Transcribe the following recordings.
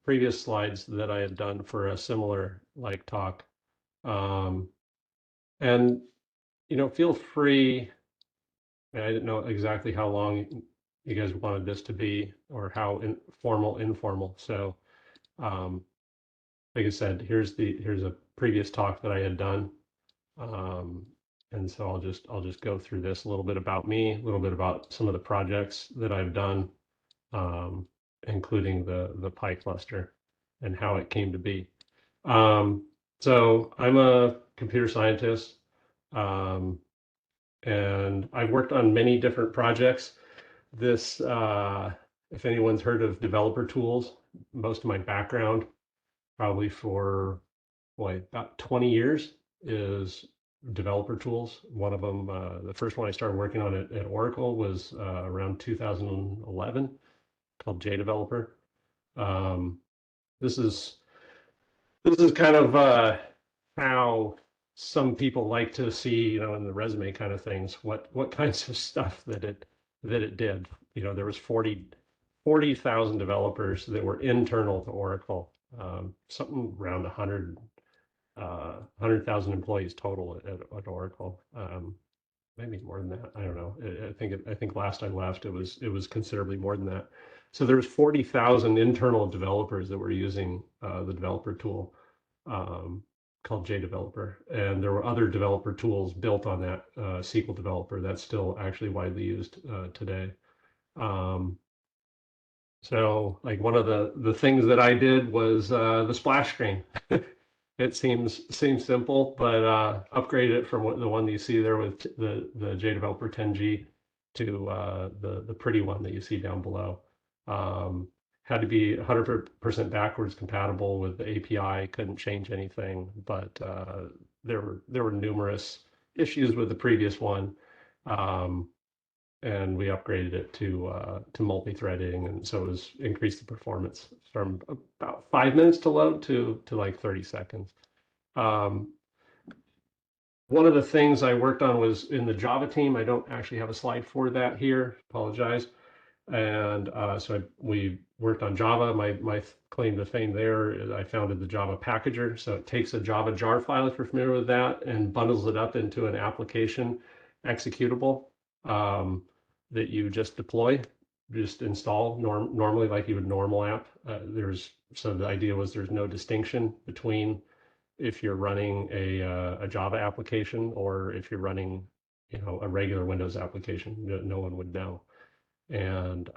previous slides that I had done for a similar talk. Um, and feel free. I didn't know exactly how long you guys wanted this to be or how informal. So, um, like I said, here's a previous talk that I had done. Um, and so I'll just go through this a little bit about me, a little bit about some of the projects that I've done, um, including the Pi cluster and how it came to be. Um, so I'm a computer scientist, um, and I've worked on many different projects. This, if anyone's heard of developer tools, most of my background, probably for about 20 years, is developer tools. One of them, the first one I started working on at Oracle was around 2011, called JDeveloper. Um, this is this is kind of how some people like to see, in the resume kind of things, what kinds of stuff that it did. There was 40,000 developers that were internal to Oracle, something around 100,000 employees total at Oracle. Maybe more than that. I don't know. I think last I left, it was considerably more than that. So there was 40,000 internal developers that were using the developer tool, um, called JDeveloper, and there were other developer tools built on that, SQL Developer, that's still actually widely used today. Um, so like one of the things that I did was the splash screen. It seems simple, but upgraded it from the one that you see there with the JDeveloper 10G to the pretty one that you see down below. Um, Had to be 100% backwards compatible with the API. Couldn't change anything, but there were numerous issues with the previous one. Um, and we upgraded it to multi-threading, and so it was increased the performance from about 5 minutes to load to like 30 seconds. Um, One of the things I worked on was in the Java team. I don't actually have a slide for that here. Apologize. And so we worked on Java. My claim to fame there is I founded the Java packager. So it takes a Java jar file, if you're familiar with that, and bundles it up into an application executable, um, that you just deploy, just install normally like you would normal app. So the idea was there's no distinction between if you're running a Java application or if you're running a regular Windows application. No one would know. And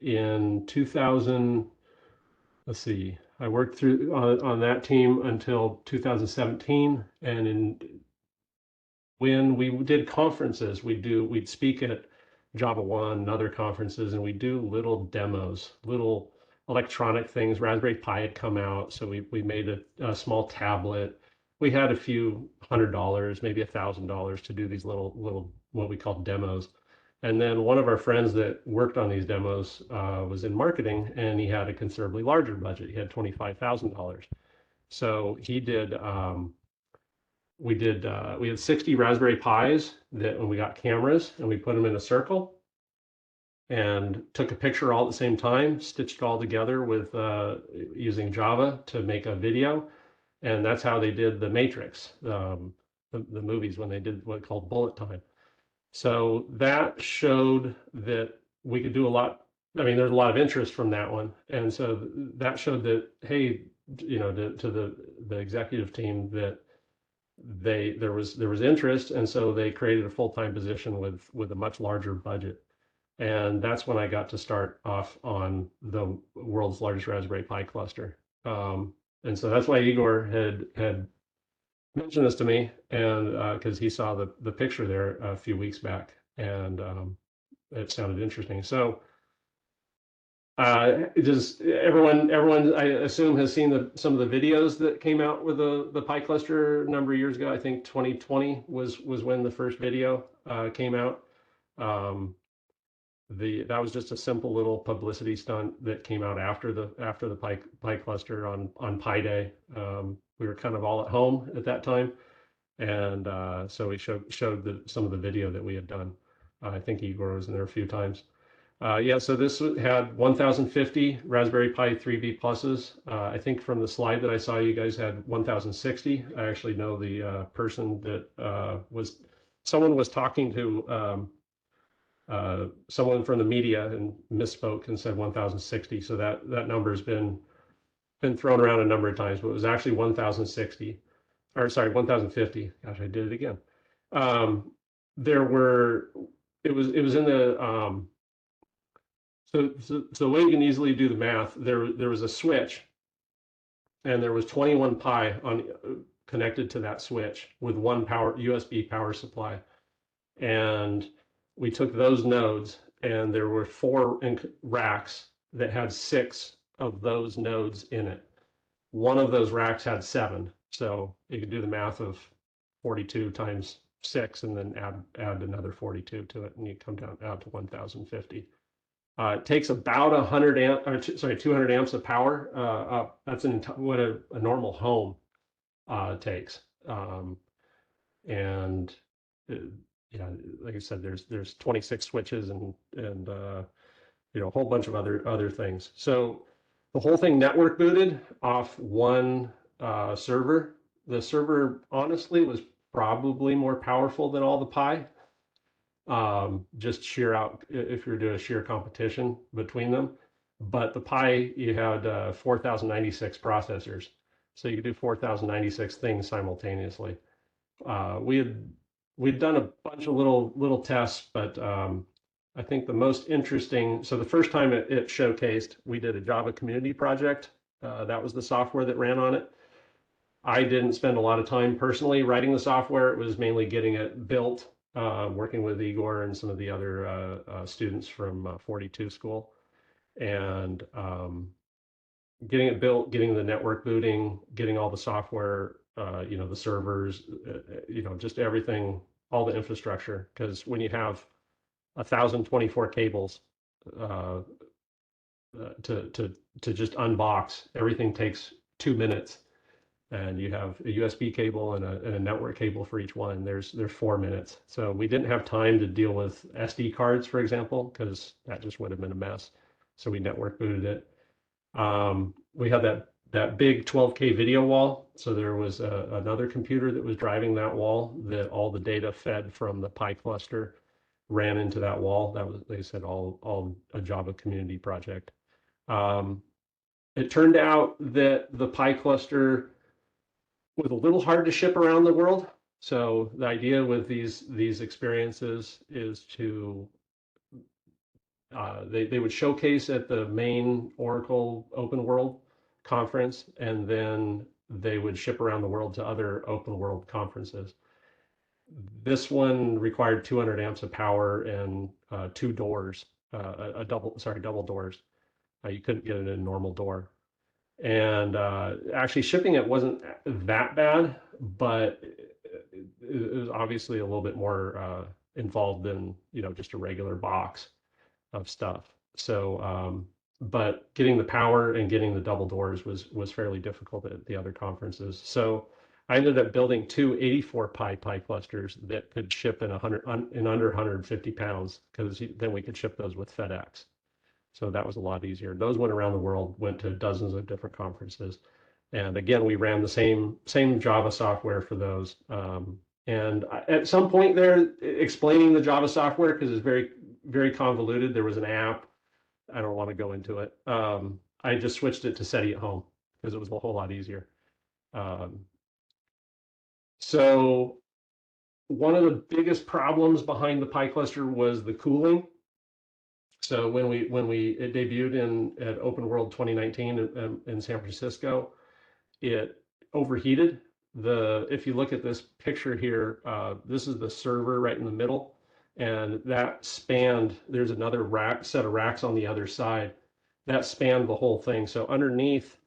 in 2000, let's see, I worked through on that team until 2017. And when we did conferences, we'd speak at Java One and other conferences, and we do little demos, little electronic things. Raspberry Pi had come out, so we made a small tablet. We had a few $100, maybe $1,000 to do these little what we called demos. And then one of our friends that worked on these demos was in marketing, and he had a considerably larger budget. He had $25,000. So he did. We had 60 Raspberry Pis that when we got cameras and we put them in a circle and took a picture all at the same time, stitched it all together with using Java to make a video. And that's how they did the Matrix, the movies, when they did what called bullet time. So that showed that we could do a lot. I mean, there's a lot of interest from that one. And so that showed that, hey, to the executive team, that there was interest, and so they created a full-time position with a much larger budget. And that's when I got to start off on the world's largest Raspberry Pi cluster. And so that's why Igor had mentioned this to me, and because he saw the picture there a few weeks back, and it sounded interesting. So just everyone, I assume, has seen some of the videos that came out with the Pi cluster a number of years ago. I think 2020 was when the first video came out. Um, that was just a simple little publicity stunt that came out after the Pi cluster on Pi Day. We were kind of all at home at that time, and so we showed some of the video that we had done. I think Igor was in there a few times. Yeah, so this had 1050 Raspberry Pi 3B pluses. I think from the slide that I saw, you guys had 1060. I actually know the person that someone was talking to someone from the media and misspoke and said 1060. So that number has been thrown around a number of times, but it was actually 1060, or sorry, 1050. Gosh, I did it again. Um, there were, it was in the, so the way you can easily do the math, there was a switch, and there was 21 pi on connected to that switch with one USB power supply, and we took those nodes, and there were four racks that had six of those nodes in it. One of those racks had seven, so you could do the math of 42 times six, and then add another 42 to it, and you come down out to 1050. It takes about 100 amp, or sorry, 200 amps of power. That's what a normal home takes. And uh, yeah, like I said, there's 26 switches and a whole bunch of other things. So the whole thing network booted off one server. The server honestly was probably more powerful than all the Pi. Just sheer out if you're doing a sheer competition between them. But the Pi, you had 4,096 processors, so you could do 4,096 things simultaneously. Uh, we had we'd done a bunch of little tests, but I think the most interesting. So the first time it showcased, we did a Java community project. That was the software that ran on it. I didn't spend a lot of time personally writing the software. It was mainly getting it built, working with Igor and some of the other students from 42 school, and getting it built, getting the network booting, getting all the software, the servers, just everything, all the infrastructure. Because when you have 1,024 cables uh, to just unbox, everything takes 2 minutes, and you have a USB cable and a network cable for each one. There's 4 minutes. So we didn't have time to deal with SD cards, for example, because that just would have been a mess. So we network booted it. We had that big 12K video wall. So there was another computer that was driving that wall, that all the data fed from the Pi cluster ran into that wall. That was, they said, all a Java community project. Um, it turned out that the Pi cluster was a little hard to ship around the world. So the idea with these experiences is to they would showcase at the main Oracle Open World conference, and then they would ship around the world to other open world conferences. This one required 200 amps of power and two doors, double doors. You couldn't get it in a normal door. And actually shipping it wasn't that bad, but it was obviously a little bit more involved than just a regular box of stuff. So, but getting the power and getting the double doors was fairly difficult at the other conferences. So I ended up building two 84 Pi clusters that could ship in under 150 pounds, because then we could ship those with FedEx. So that was a lot easier. Those went around the world, went to dozens of different conferences. And again, we ran the same Java software for those. And at some point there, explaining the Java software, because it's very convoluted. There was an app. I don't want to go into it. I just switched it to SETI at home because it was a whole lot easier. Um, so one of the biggest problems behind the Pi cluster was the cooling. So when it debuted at Open World 2019 in San Francisco, it overheated. If you look at this picture here, this is the server right in the middle, and that spanned. There's another set of racks on the other side that spanned the whole thing. So underneath,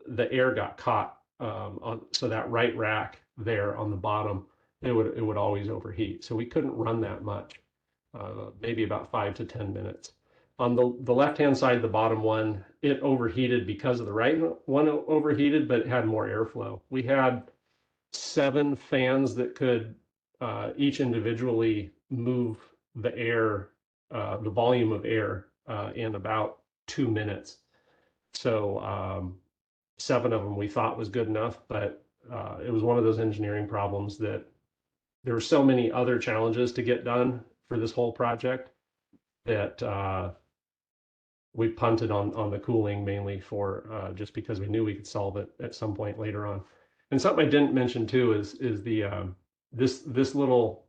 the air got caught so that right rack there on the bottom, it would always overheat. So we couldn't run that much, maybe about 5 to 10 minutes. On the left-hand side, the bottom one, it overheated because of the right one overheated, but it had more airflow. We had 7 fans that could each individually move the volume of air in about 2 minutes. So 7 of them we thought was good enough, but it was one of those engineering problems that there were so many other challenges to get done for this whole project that we punted on the cooling mainly for just because we knew we could solve it at some point later on. And something I didn't mention too is the this little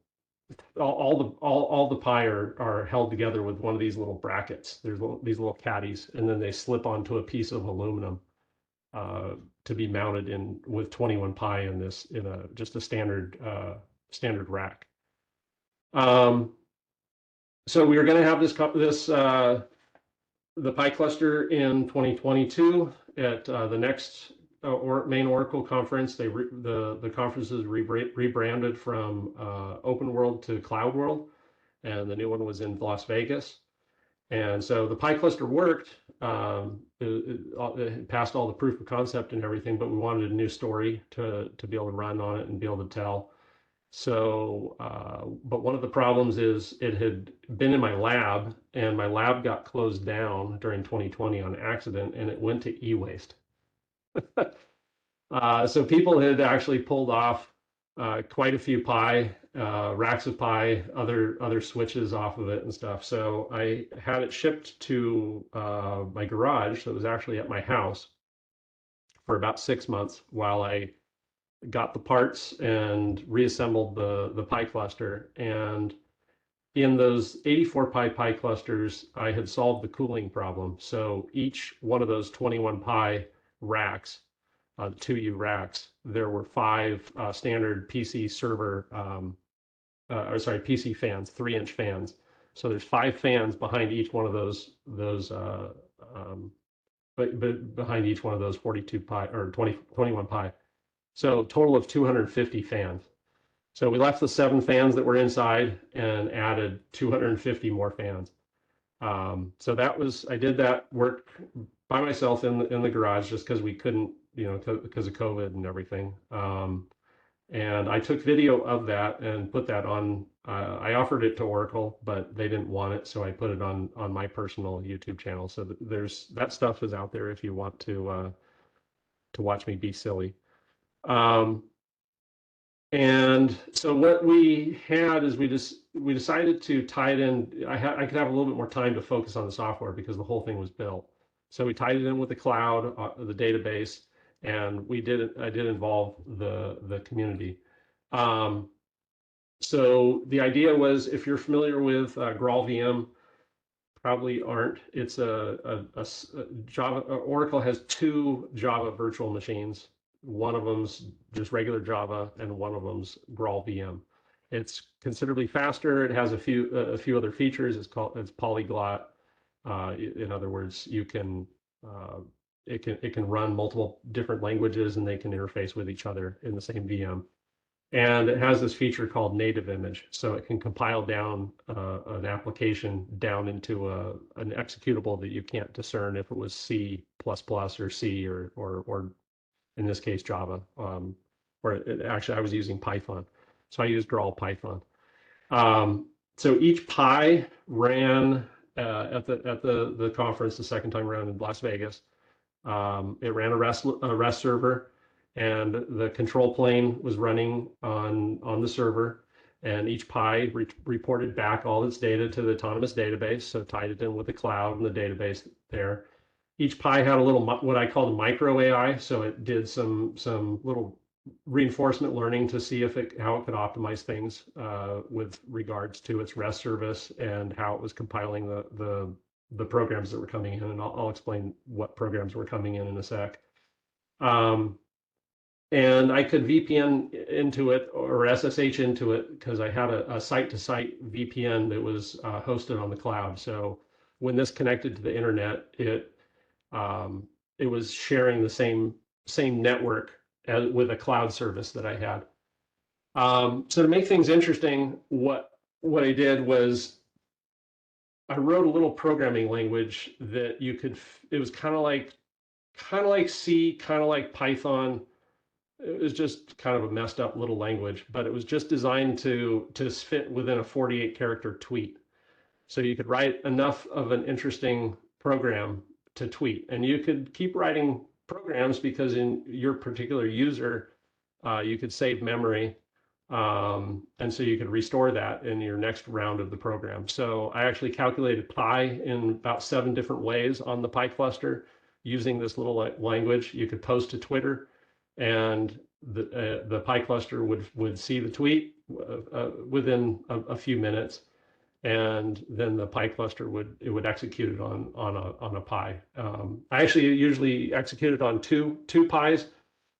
all the pie are held together with one of these little brackets. There's these little caddies, and then they slip onto a piece of aluminum uh, to be mounted in with 21 pie in this in a just a standard rack. Um, so we were going to have this the Pi cluster in 2022 at the next main Oracle conference. The conference is rebranded from Open World to Cloud World, and the new one was in Las Vegas. And so the Pi cluster worked. It passed all the proof of concept and everything, but we wanted a new story to be able to run on it and be able to tell. So, but one of the problems is it had been in my lab, and my lab got closed down during 2020 on accident, and it went to e-waste. So people had actually pulled off quite a few Pi, racks of Pi, other switches off of it and stuff. So I had it shipped to my garage that was actually at my house for about 6 months while I got the parts and reassembled the Pi cluster. And in those 84 Pi clusters, I had solved the cooling problem. So each one of those 21 Pi racks, the 2U racks, there were 5 standard PC server, or sorry, PC fans, 3-inch fans. So there's 5 fans behind each one of those but behind each one of those 42 Pi or 21 Pi. So total of 250 fans. So we left the 7 fans that were inside and added 250 more fans. So I did that work by myself in the garage just because we couldn't, because of COVID and everything. And I took video of that and put that on. I offered it to Oracle, but they didn't want it, so I put it on my personal YouTube channel. So that stuff is out there if you want to watch me be silly. And so what we had is we decided to tie it in. I could have a little bit more time to focus on the software because the whole thing was built. So we tied it in with the cloud, the database, and I did involve the community. So the idea was, if you're familiar with GraalVM, probably aren't. It's a Java. Oracle has 2 Java virtual machines. One of them's just regular Java, and one of them's GraalVM. It's considerably faster. It has a few other features. It's polyglot. In other words, it can run multiple different languages, and they can interface with each other in the same VM. And it has this feature called native image. So it can compile down an application down into an executable that you can't discern if it was C++ or C or in this case, Java. Actually, I was using Python. So I used Graal Python. So each Pi ran at the conference the second time around in Las Vegas. It ran a REST server, and the control plane was running on the server, and each Pi reported back all its data to the autonomous database, so tied it in with the cloud and the database there. Each Pi had a little what I call the micro AI, so it did some little reinforcement learning to see how it could optimize things with regards to its REST service and how it was compiling the programs that were coming in, and I'll explain what programs were coming in a sec. And I could VPN into it or SSH into it because I had a site-to-site VPN that was hosted on the cloud. So when this connected to the internet, it was sharing the same network with a cloud service that I had. So to make things interesting, what I did was I wrote a little programming language that it was kind of like C, kind of like Python. It was just kind of a messed up little language, but it was just designed to fit within a 48 character tweet. So you could write enough of an interesting program to tweet, and you could keep writing programs because in your particular user, you could save memory, and so you could restore that in your next round of the program. So I actually calculated pi in about 7 different ways on the pi cluster using this little language. You could post to Twitter, and the pi cluster would see the tweet within a few minutes, and then the pi cluster would execute it on a pi. I actually usually execute it on two pies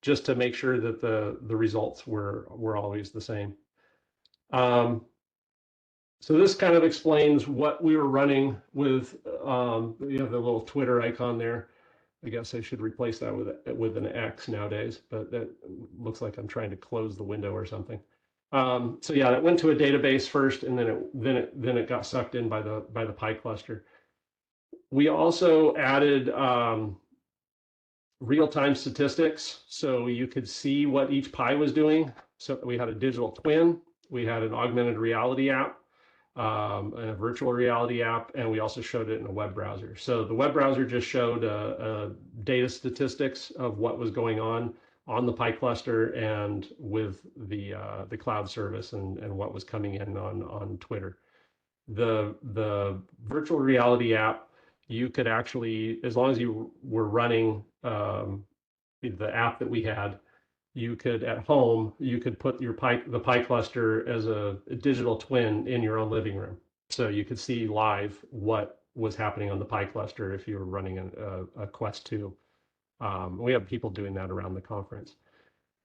just to make sure that the results were always the same. So this kind of explains what we were running with. You have the little Twitter icon there. I guess I should replace that with an X nowadays, but that looks like I'm trying to close the window or something. So yeah, it went to a database first, and then it got sucked in by the pi cluster. We also added real-time statistics, so you could see what each pi was doing. So we had a digital twin, we had an augmented reality app, and a virtual reality app, and we also showed it in a web browser. So the web browser just showed data statistics of what was going on the pi cluster and with the cloud service and what was coming in on Twitter. The virtual reality app, you could actually, as long as you were running the app that we had, you could at home, you could put the pi cluster as a digital twin in your own living room. So you could see live what was happening on the pi cluster if you were running a Quest 2. We have people doing that around the conference.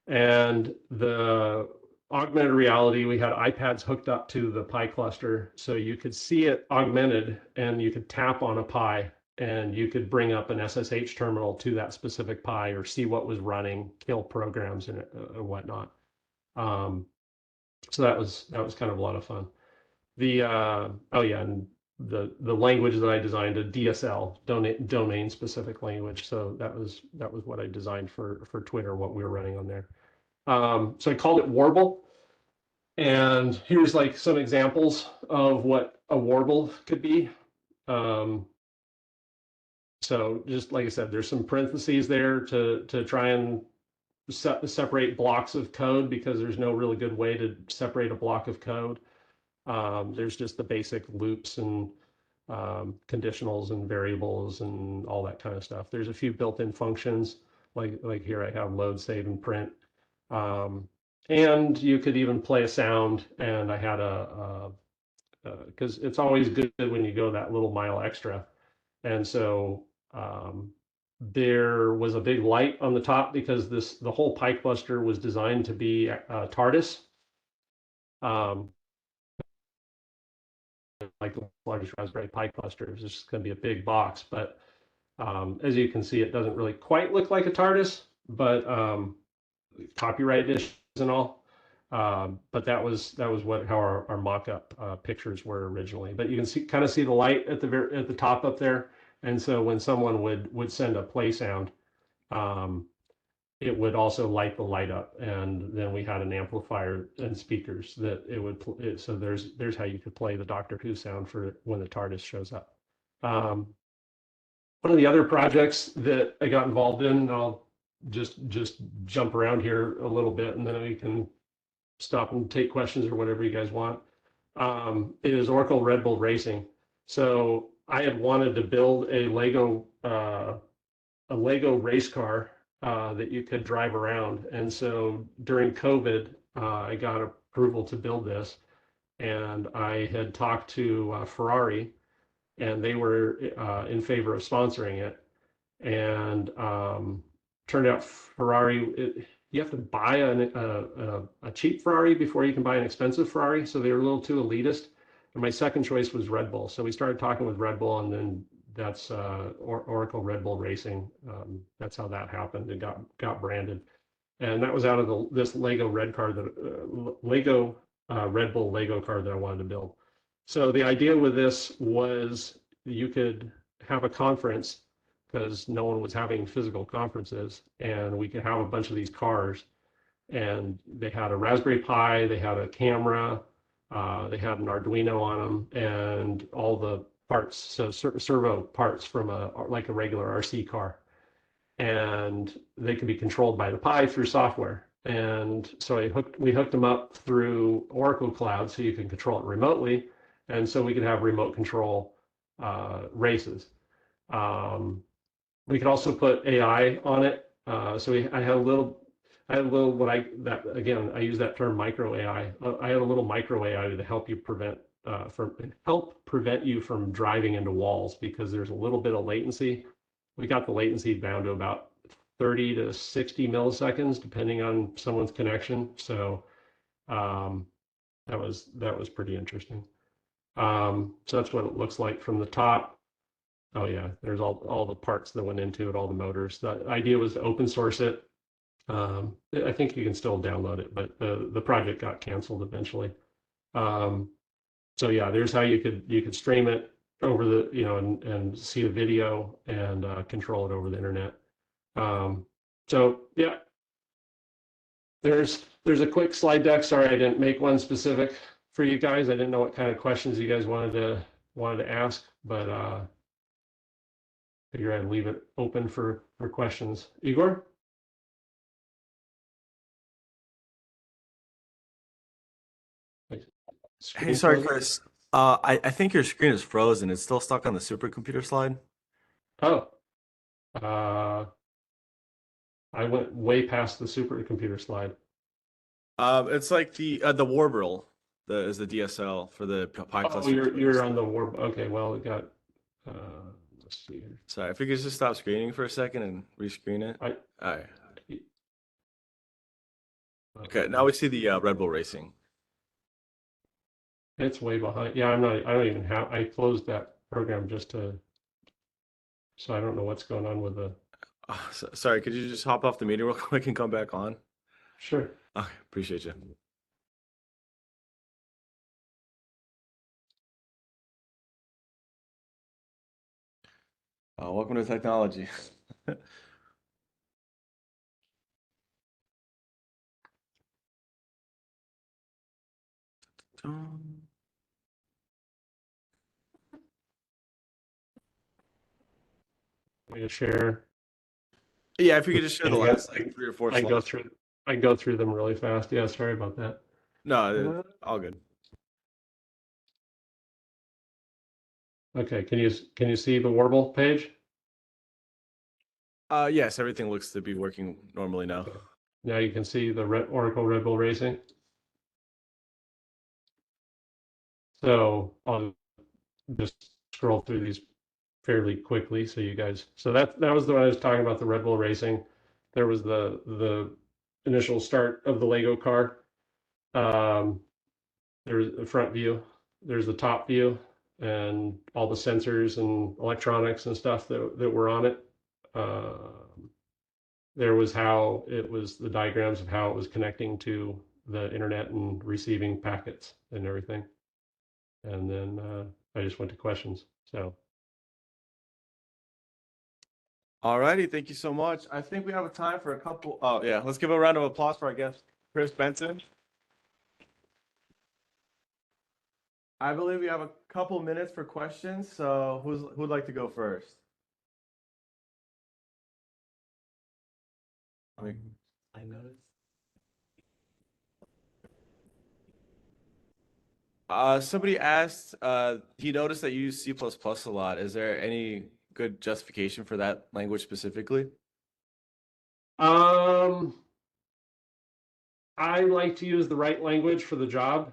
And the augmented reality, we had iPads hooked up to the pi cluster, so you could see it augmented, and you could tap on a pi, and you could bring up an SSH terminal to that specific pi or see what was running, kill programs and whatnot. So that was kind of a lot of fun. Oh yeah, and the language that I designed, a DSL, domain specific language. So that was what I designed for Twitter, what we were running on there. So I called it Warble. And here's like some examples of what a warble could be. So just like I said, there's some parentheses there to try and separate blocks of code because there's no really good way to separate a block of code. There's just the basic loops and conditionals and variables and all that kind of stuff. There's a few built-in functions like here I have load, save, and print. And you could even play a sound, and I had because it's always good when you go that little mile extra. And so there was a big light on the top because the whole pi cluster was designed to be TARDIS. Like the largest Raspberry Pi cluster, it's just going to be a big box. But as you can see, it doesn't really quite look like a TARDIS, but copyright issues and all. But that was how our mock-up pictures were originally. But you can kind of see the light at the top up there. And so when someone would send a play sound, it would also light the light up. And then we had an amplifier and speakers that it would. So there's how you could play the Doctor Who sound for when the TARDIS shows up. One of the other projects that I got involved in, and I'll just jump around here a little bit, and then we can stop and take questions or whatever you guys want. It is Oracle Red Bull Racing. So I had wanted to build a Lego race car that you could drive around, and so during COVID, I got approval to build this, and I had talked to Ferrari, and they were in favor of sponsoring it, and turned out Ferrari, you have to buy a cheap Ferrari before you can buy an expensive Ferrari, so they were a little too elitist. And my second choice was Red Bull. So we started talking with Red Bull, and then that's Oracle Red Bull Racing. That's how that happened. It got branded, and that was out of this Lego Red Bull Lego car that I wanted to build. So the idea with this was you could have a conference because no one was having physical conferences, and we could have a bunch of these cars, and they had a Raspberry Pi, they had a camera, They had an Arduino on them and all the parts, so servo parts from like a regular RC car, and they could be controlled by the Pi through software. And so we hooked them up through Oracle Cloud so you can control it remotely, and so we could have remote control races. Um, we could also put AI on it. I had a little I use that term micro AI. I had a little micro AI to help you help prevent you from driving into walls because there's a little bit of latency. We got the latency down to about 30 to 60 milliseconds, depending on someone's connection. So um, that was pretty interesting. So that's what it looks like from the top. Oh yeah, there's all the parts that went into it, all the motors. The idea was to open source it. I think you can still download it, but the project got canceled eventually. Um, so yeah, there's how you could stream it over the and see the video and control it over the internet. So yeah, there's a quick slide deck. Sorry, I didn't make one specific for you guys. I didn't know what kind of questions you guys wanted to ask, but figure I'd leave it open for questions. Igor? Like, Hey, screen sorry, frozen? Chris. I think your screen is frozen. It's still stuck on the supercomputer slide. Oh, uh, I went way past the supercomputer slide. It's like the Warble, the DSL for the Pi Oh, cluster you're twist. on the warp. Okay, well, it got. Let's see here. Sorry, if you could just stop screening for a second and rescreen it. I All right. Okay, now uh, we see the Red Bull Racing. it's way behind. Yeah, I'm not. I don't even have. I closed that program just to. So I don't know what's going on with the. Sorry, could you just hop off the meeting real quick and come back on? Sure. Okay, appreciate you. Welcome to technology. Let me share. Yeah, if you could just share the I last like 3 or 4 I go slides. through. I go through them really fast. Yeah, sorry about that. No, it's all good. Okay, can you see the Warble page? Yes, everything looks to be working normally now. Okay. Now you can see the Oracle Red Bull Racing. So I'll just scroll through these fairly quickly so you guys. So that was the one I was talking about, the Red Bull Racing. There was the initial start of the Lego car. Um, there's the front view. There's the top view and all the sensors and electronics and stuff that were on it. There was how it was the diagrams of how it was connecting to the internet and receiving packets and everything. And then I just went to questions. So Alrighty, thank you so much. I think we have a time for a couple. Oh yeah, let's give a round of applause for our guest, Chris Benson. I believe we have a couple minutes for questions. So who'd like to go first? I noticed. Somebody asked, he noticed that you use C++ a lot. Is there any good justification for that language specifically? um, I like to use the right language for the job.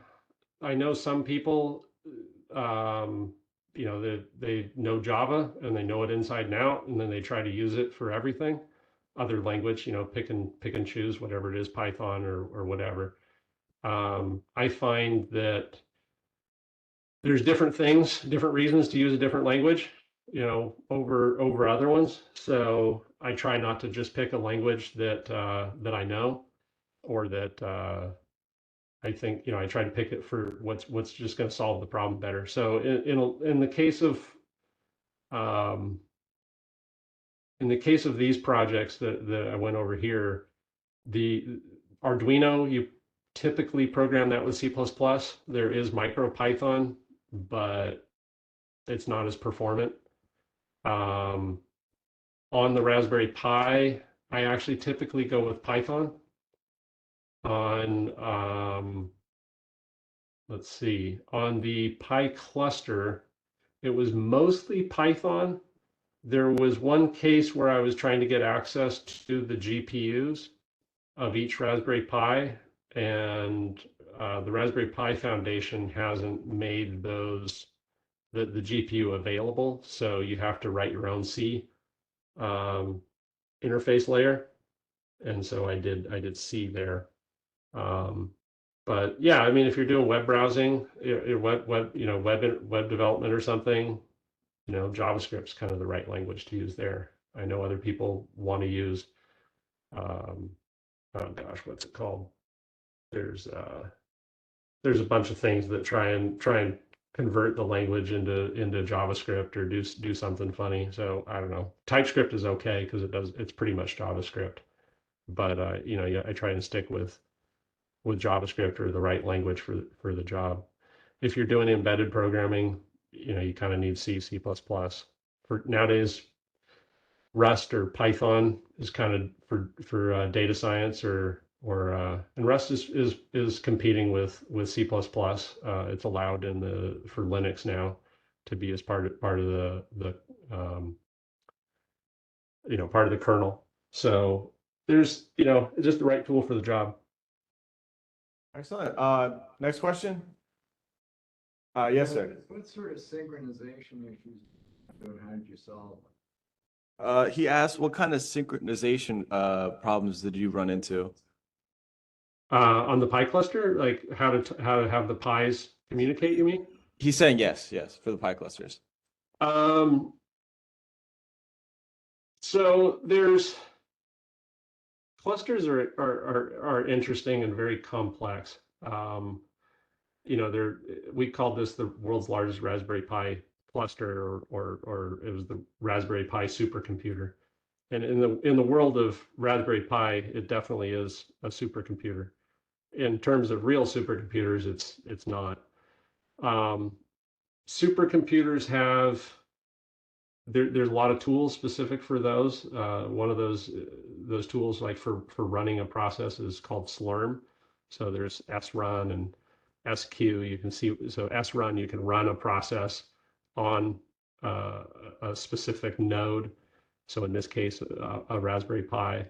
I know some people, um, they know Java and they know it inside and out, and then they try to use it for everything. Other language, pick and choose whatever it is, Python or whatever. I find that there's different things, different reasons to use a different language, over other ones. So I try not to just pick a language that I know or that I think, I try to pick it for what's just going to solve the problem better. So in the case of um, these projects that I went over here, the Arduino, typically program that with C++. There is MicroPython, but it's not as performant. Um, on the Raspberry Pi, I actually typically go with Python. On, let's see, on the Pi cluster, it was mostly Python. There was one case where I was trying to get access to the GPUs of each Raspberry Pi, and the Raspberry Pi Foundation hasn't made the GPU available, so you have to write your own C um, interface layer, and so I did C there. Um, but yeah, I mean, if you're doing web browsing, web development or something, JavaScript's kind of the right language to use there. I know other people want to use, um, oh gosh, what's it called? There's there's a bunch of things that try and convert the language into JavaScript or do something funny. So I don't know. TypeScript is okay because it's pretty much JavaScript. But yeah, I try and stick with JavaScript or the right language for the job. If you're doing embedded programming, you kind of need C, C++. For nowadays, Rust or Python is kind of for data science or and Rust is competing with C++. It's allowed for Linux now to be as part of the part of the kernel. So there's it's just the right tool for the job. Excellent. Next question. Yes, sir. What sort of synchronization issues how did you solve? He asked, what kind of synchronization problems did you run into? On the Pi cluster, like how to have the Pis communicate, you mean? He's saying yes, yes, for the Pi clusters. Um, so there's clusters are interesting and very complex. We called this the world's largest Raspberry Pi cluster, or it was the Raspberry Pi supercomputer. And in the world of Raspberry Pi, it definitely is a supercomputer. In terms of real supercomputers, it's not. Um, Supercomputers there's a lot of tools specific for those. One of those tools, like for running a process, is called Slurm. So there's srun and sq. You can see, so srun, you can run a process on a specific node. So in this case, a Raspberry Pi.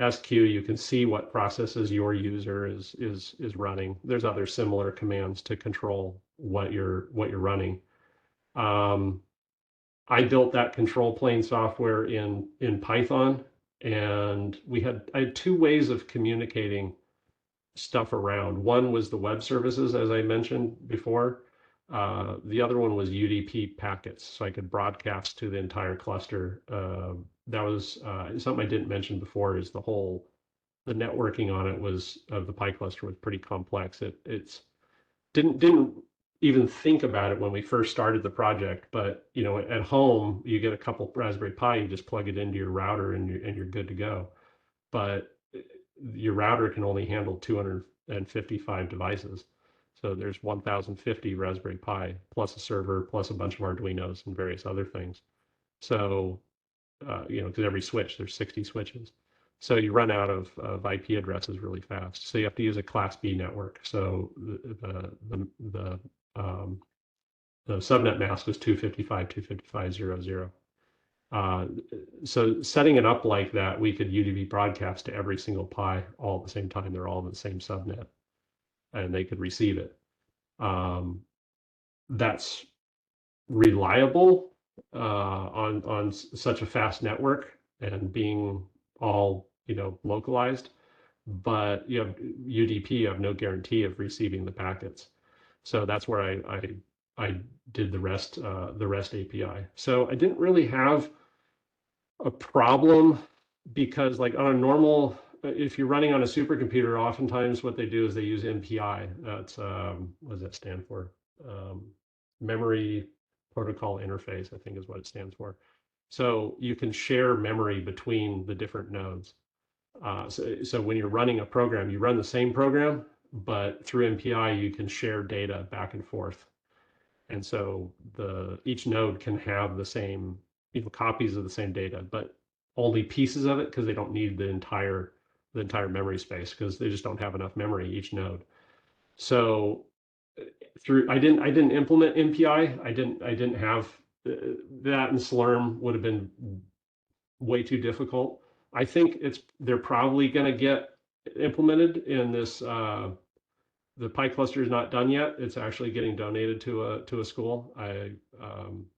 Sq, you can see what processes your user is running. There's other similar commands to control what you're running. I built that control plane software in Python, and I had two ways of communicating stuff around. One was the web services, as I mentioned before. The other one was UDP packets, so I could broadcast to the entire cluster. That was something I didn't mention before. Is the networking on it of the Pi cluster was pretty complex. It's didn't even think about it when we first started the project, but at home you get a couple Raspberry Pi, you just plug it into your router and you're good to go. But your router can only handle 255 devices. So there's 1,050 Raspberry Pi plus a server plus a bunch of Arduinos and various other things. So because every switch, there's 60 switches. So you run out of IP addresses really fast. So you have to use a Class B network. So the subnet mask was 255.255.0.0. So setting it up like that, we could UDP broadcast to every single Pi all at the same time. They're all in the same subnet, and they could receive it. That's reliable on such a fast network and being all localized, but you have UDP, you have no guarantee of receiving the packets. So that's where I did the REST API. So I didn't really have a problem because, like, on a normal, if you're running on a supercomputer, oftentimes what they do is they use MPI. That's what does that stand for? Memory Protocol Interface, I think is what it stands for. So you can share memory between the different nodes. So when you're running a program, you run the same program, but through MPI, you can share data back and forth. And so each node can have the same, copies of the same data, but only pieces of it because they don't need the entire memory space because they just don't have enough memory each node. So I didn't implement MPI. I didn't have that, and Slurm would have been way too difficult. I think they're probably going to get implemented in this. The Pi cluster is not done yet. It's actually getting donated to a school.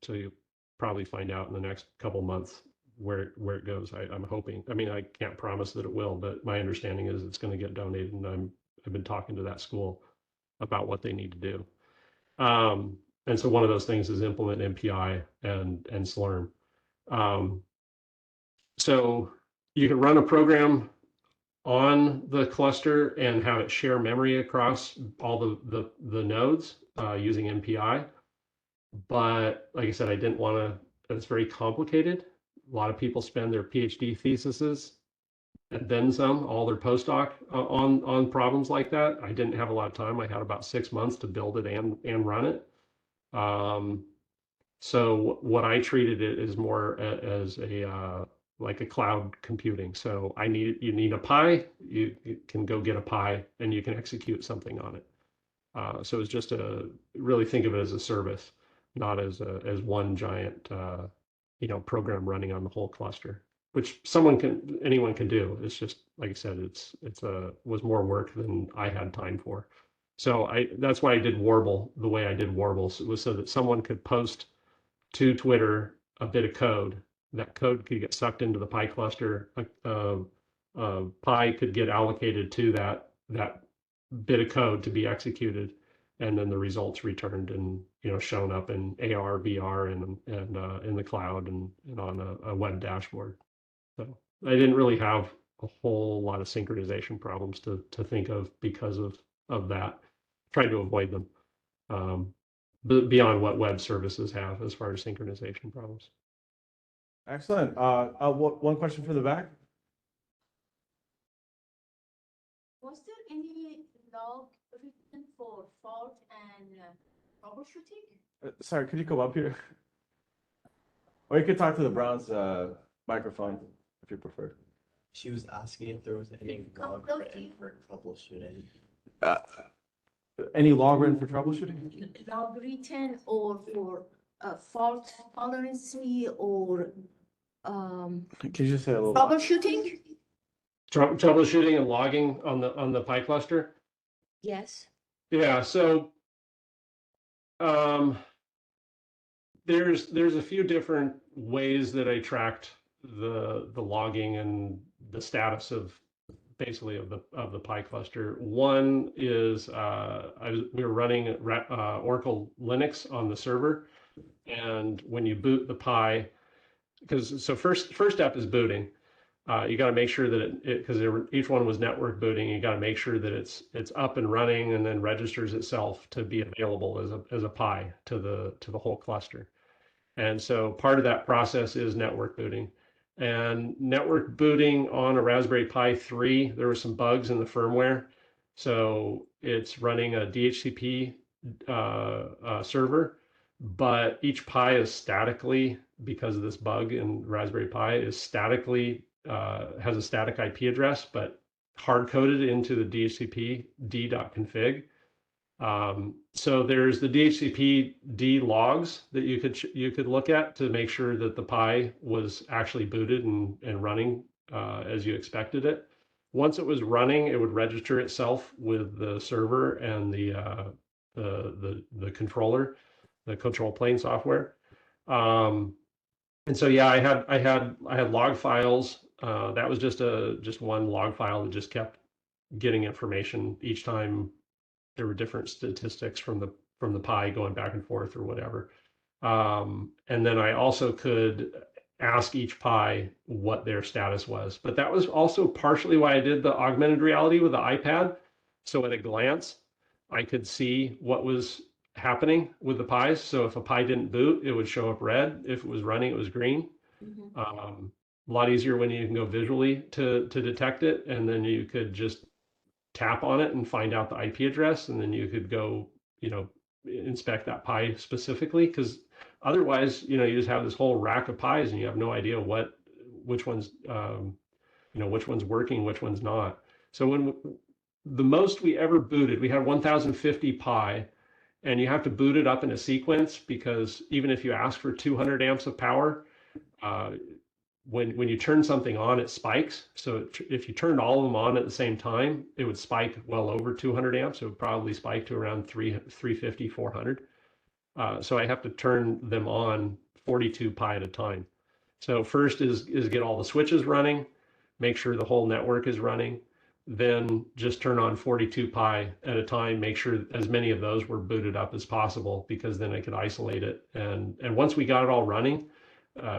So you'll probably find out in the next couple months where it goes. I'm hoping. I mean, I can't promise that it will, but my understanding is it's going to get donated, and I've been talking to that school about what they need to do. And so one of those things is implement MPI and Slurm. So you can run a program on the cluster and have it share memory across all the nodes using MPI. But like I said, I didn't want to, it's very complicated. A lot of people spend their PhD theses and then some, all their postdoc on problems like that. I didn't have a lot of time. I had about 6 months to build it and run it. So what I treated it is more as a like a cloud computing. So you need a Pi, you can go get a Pi and you can execute something on it. So it's just really think of it as a service, not as one giant program running on the whole cluster, which anyone can do. It's just like I said, was more work than I had time for. So that's why I did Warble the way I did Warble. So it was so that someone could post to Twitter a bit of code. That code could get sucked into the Pi cluster. Pi could get allocated to that bit of code to be executed, and then the results returned and shown up in AR, VR, and in the cloud and on a web dashboard. So I didn't really have a whole lot of synchronization problems to think of because of that. Tried to avoid them. Beyond what web services have as far as synchronization problems. Excellent. One question from the back. Was there any log written for fault and troubleshooting? Sorry, could you come up here? Or you could talk to the Browns microphone if you prefer. She was asking if there was any log written for troubleshooting. Any log written for troubleshooting? Log written or for fault tolerance or Can you just say a little? troubleshooting? Troubleshooting and logging on the Pi cluster. Yes. Yeah. So there's a few different ways that I tracked the logging and the status of basically of the Pi cluster. One is we were running Oracle Linux on the server, and when you boot the Pi, first step is booting. You got to make sure that because each one was network booting, you got to make sure that it's up and running and then registers itself to be available as a Pi to the whole cluster. And so part of that process is network booting. And network booting on a Raspberry Pi 3, there were some bugs in the firmware. So it's running a DHCP server, but each Pi is statically, because of this bug in Raspberry Pi, is statically has a static IP address, but hard coded into the DHCP d.config. So there's the DHCP D logs that you could look at to make sure that the Pi was actually booted and running as you expected it. Once it was running, it would register itself with the server and the controller, the control plane software. And so yeah, I had log files. That was just one log file that just kept getting information each time there were different statistics from the Pi going back and forth or whatever. And then I also could ask each Pi what their status was. But that was also partially why I did the augmented reality with the iPad. So at a glance, I could see what was happening with the Pis. So if a Pi didn't boot, it would show up red. If it was running, it was green. A lot easier when you can go visually to detect it. And then you could just tap on it and find out the IP address, and then you could go, inspect that Pi specifically. Because otherwise, you just have this whole rack of Pis, and you have no idea which one's, which one's working, which one's not. So the most we ever booted, we had 1,050 Pi, and you have to boot it up in a sequence, because even if you ask for 200 amps of power, when you turn something on, it spikes. So if you turned all of them on at the same time, it would spike well over 200 amps. It would probably spike to around 350, 400. So I have to turn them on 42 Pi at a time. So first is get all the switches running, make sure the whole network is running, then just turn on 42 Pi at a time, make sure as many of those were booted up as possible, because then I could isolate it. And once we got it all running,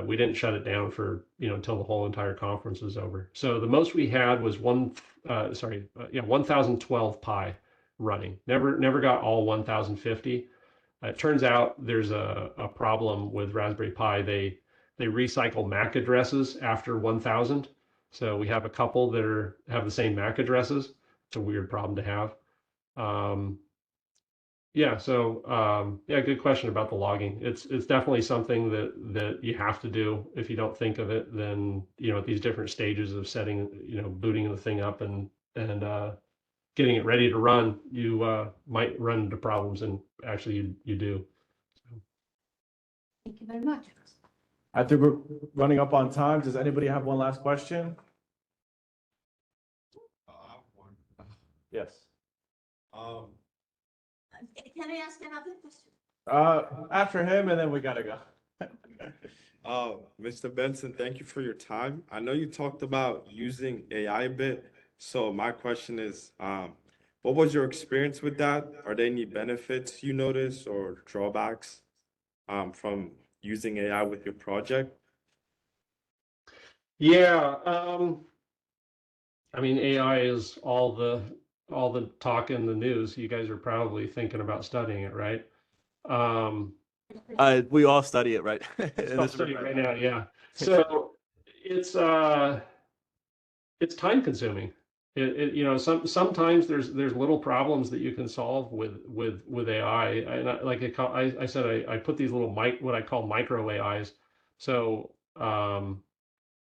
we didn't shut it down for, until the whole entire conference was over. So the most we had was 1,012 Pi running. Never got all 1,050. It turns out there's a problem with Raspberry Pi. They recycle MAC addresses after 1,000. So we have a couple that have the same MAC addresses. It's a weird problem to have. Good question about the logging. It's definitely something that you have to do. If you don't think of it, then at these different stages of setting, booting the thing up and getting it ready to run, you might run into problems, and actually you do. Thank you very much. I think we're running up on time. Does anybody have one last question? Yes. Can I ask another question? After him, and then we gotta go. Mr. Benson, thank you for your time. I know you talked about using AI a bit. So my question is, what was your experience with that? Are there any benefits you noticed or drawbacks from using AI with your project? Yeah, I mean, AI is all the talk in the news. You guys are probably thinking about studying it, right? We all study it, right? I'll study it right now, yeah. So it's time consuming. Sometimes there's little problems that you can solve with AI. And I said, I put these little what I call micro AIs. So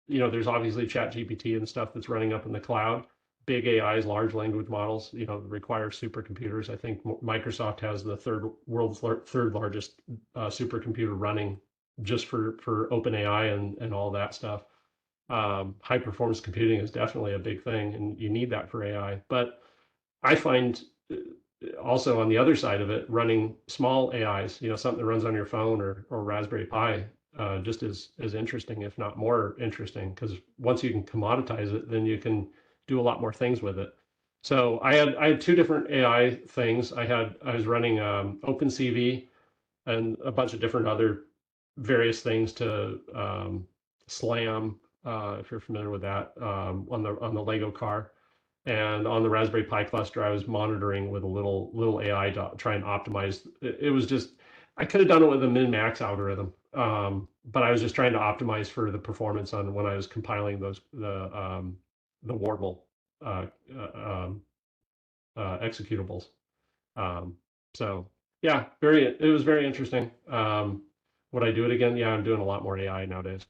there's obviously ChatGPT and stuff that's running up in the cloud. Big AIs, large language models, require supercomputers. I think Microsoft has the world's third largest supercomputer running just for OpenAI and all that stuff. High performance computing is definitely a big thing, and you need that for AI. But I find also on the other side of it, running small AIs, something that runs on your phone or Raspberry Pi, just as interesting, if not more interesting, because once you can commoditize it, then you can do a lot more things with it. So I had two different AI things. I was running OpenCV and a bunch of different other various things to SLAM, if you're familiar with that, on the Lego car. And on the Raspberry Pi cluster, I was monitoring with a little AI to try and optimize. It was just, I could have done it with a min-max algorithm, but I was just trying to optimize for the performance on when I was compiling the Warble executables. So yeah, it was very interesting. Would I do it again? Yeah, I'm doing a lot more AI nowadays.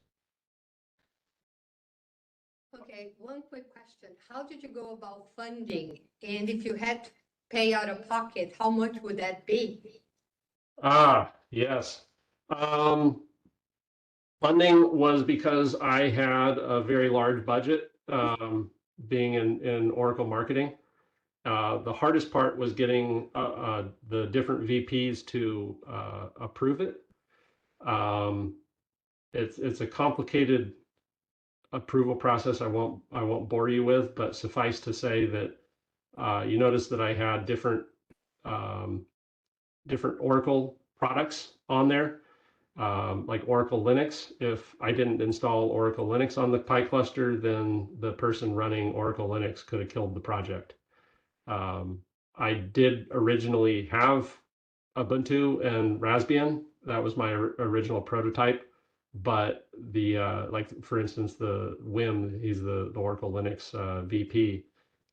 Okay, one quick question. How did you go about funding? And if you had to pay out of pocket, how much would that be? Yes. Funding was because I had a very large budget, being in Oracle marketing. The hardest part was getting the different VPs to approve it. It's a complicated approval process. I won't bore you with, but suffice to say that you notice that I had different Oracle products on there, like Oracle Linux. If I didn't install Oracle Linux on the Pi cluster, then the person running Oracle Linux could have killed the project. I did originally have Ubuntu and Raspbian. That was my original prototype. But like for instance, the Wim, he's the Oracle Linux VP.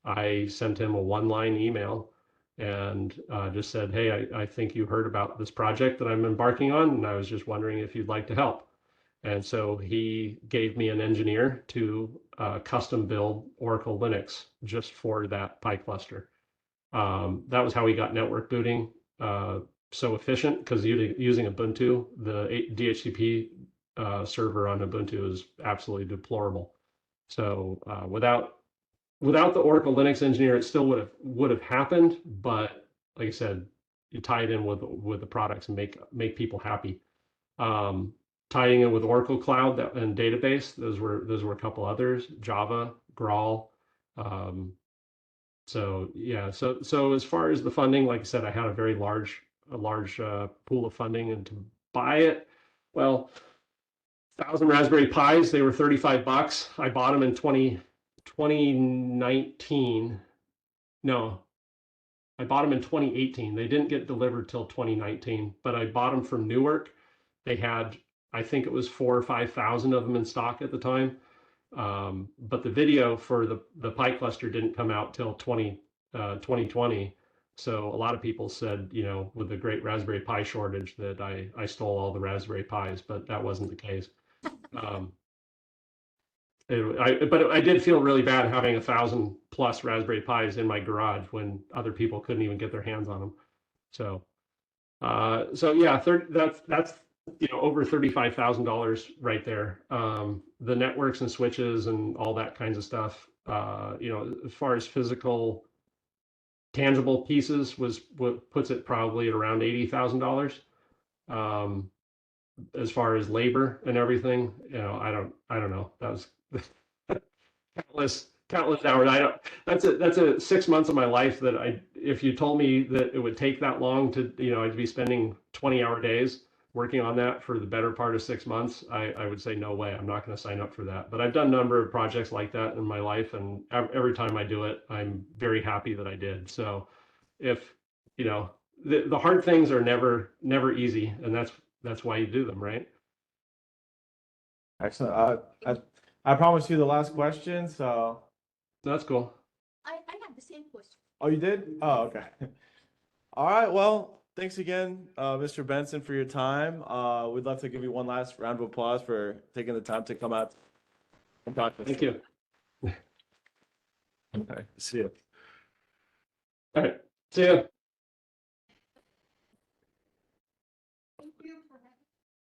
I sent him a one-line email and just said, hey, I think you heard about this project that I'm embarking on, and I was just wondering if you'd like to help. And so he gave me an engineer to custom build Oracle Linux just for that Pi cluster. That was how we got network booting so efficient, because using Ubuntu, the DHCP server on Ubuntu is absolutely deplorable. So without the Oracle Linux engineer, it still would have happened. But like I said, you tie it in with the products and make people happy. Tying in with Oracle Cloud and database, those were a couple others. Java, Graal. So yeah, so as far as the funding, like I said, I had a very large pool of funding, and to buy it, well, 1,000 Raspberry Pis, they were $35. I bought them in 2019. No, I bought them in 2018. They didn't get delivered till 2019, but I bought them from Newark. They had, I think it was 4,000 or 5,000 of them in stock at the time. But the video for the Pi cluster didn't come out till 2020. So a lot of people said, you know, with the great Raspberry Pi shortage, that I stole all the Raspberry Pis, but that wasn't the case. But I did feel really bad having 1,000+ Raspberry Pis in my garage when other people couldn't even get their hands on them. So, so yeah, that's you know, over $35,000 right there. The networks and switches and all that kinds of stuff. You know, as far as physical, tangible pieces was what puts it probably at around $80,000. As far as labor and everything, you know, I don't know. That was countless hours. I don't. That's a 6 months of my life that if you told me that it would take that long to, you know, I'd be spending 20-hour days working on that for the better part of 6 months, I would say no way. I'm not going to sign up for that. But I've done a number of projects like that in my life, and every time I do it, I'm very happy that I did. So if, you know, the hard things are never easy, and that's why you do them, right? Excellent. I promised you the last question, so. That's cool. I have the same question. Oh, you did? Oh, okay. All right. Well, thanks again, Mr. Benson, for your time. We'd love to give you one last round of applause for taking the time to come out and talk to us. Thank you. All right. See you. All right. See ya.